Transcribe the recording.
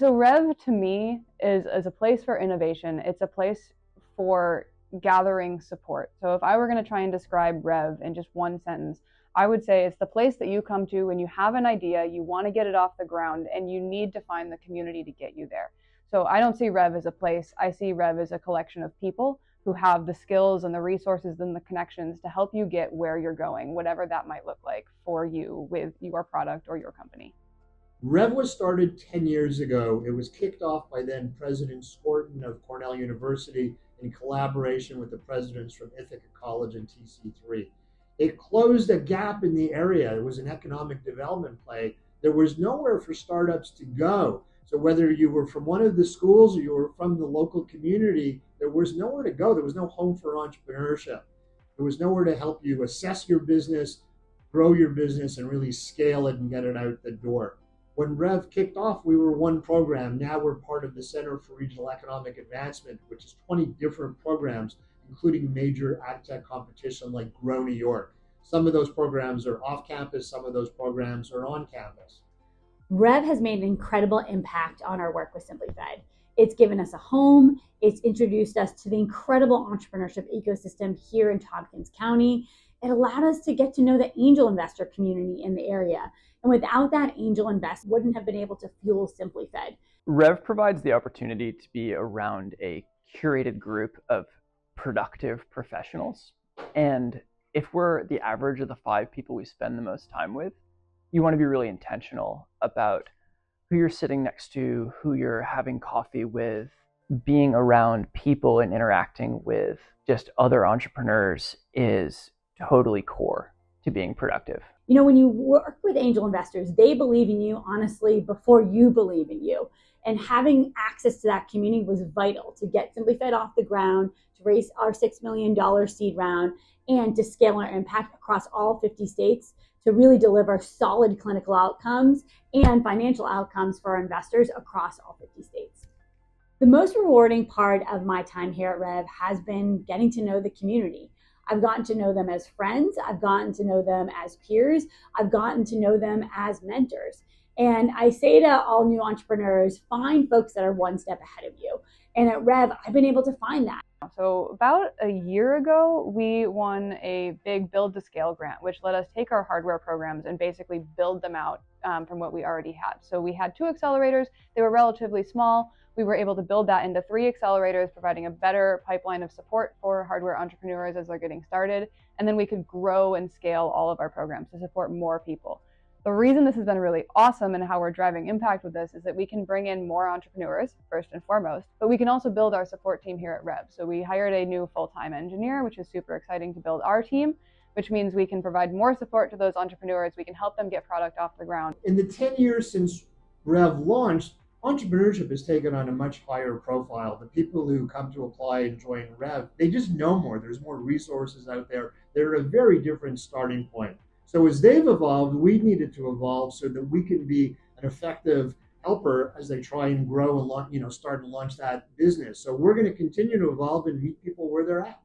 So Rev to me is a place for innovation. It's a place for gathering support. So if I were going to try and describe Rev in just one sentence, I would say it's the place that you come to when you have an idea, you want to get it off the ground, and you need to find the community to get you there. So I don't see Rev as a place. I see Rev as a collection of people who have the skills and the resources and the connections to help you get where you're going, whatever that might look like for you with your product or your company. Rev was started 10 years ago. It was kicked off by then President Skorton of Cornell University in collaboration with the presidents from Ithaca College and TC3. It closed a gap in the area. It was an economic development play. There was nowhere for startups to go. So whether you were from one of the schools or you were from the local community, there was nowhere to go. There was no home for entrepreneurship. There was nowhere to help you assess your business, grow your business, and really scale it and get it out the door. When Rev kicked off, we were one program. Now we're part of the Center for Regional Economic Advancement, which is 20 different programs, including major ag-tech competition like Grow New York. Some of those programs are off campus, some of those programs are on campus. Rev has made an incredible impact on our work with Simply Fed. It's given us a home. It's introduced us to the incredible entrepreneurship ecosystem here in Tompkins County. It allowed us to get to know the angel investor community in the area. And without that angel invest, wouldn't have been able to fuel Simply Fed. Rev provides the opportunity to be around a curated group of productive professionals. And if we're the average of the 5 people we spend the most time with, you want to be really intentional about who you're sitting next to, who you're having coffee with. Being around people and interacting with just other entrepreneurs is totally core to being productive. You know, when you work with angel investors, they believe in you, honestly, before you believe in you. And having access to that community was vital to get Simply Fed off the ground, to raise our $6 million seed round, and to scale our impact across all 50 states to really deliver solid clinical outcomes and financial outcomes for our investors across all 50 states. The most rewarding part of my time here at Rev has been getting to know the community. I've gotten to know them as friends. I've gotten to know them as peers. I've gotten to know them as mentors. And I say to all new entrepreneurs, find folks that are one step ahead of you. And at Rev, I've been able to find that. So about a year ago, we won a big Build to Scale grant, which let us take our hardware programs and basically build them out from what we already had. So we had 2 accelerators. They were relatively small. We were able to build that into 3 accelerators, providing a better pipeline of support for hardware entrepreneurs as they're getting started. And then we could grow and scale all of our programs to support more people. The reason this has been really awesome and how we're driving impact with this is that we can bring in more entrepreneurs, first and foremost, but we can also build our support team here at Rev. So we hired a new full-time engineer, which is super exciting to build our team, which means we can provide more support to those entrepreneurs. We can help them get product off the ground. In the 10 years since Rev launched, entrepreneurship has taken on a much higher profile. The people who come to apply and join Rev, they just know more. There's more resources out there. They're at a very different starting point. So as they've evolved, we needed to evolve so that we can be an effective helper as they try and grow and start and launch that business. So we're going to continue to evolve and meet people where they're at.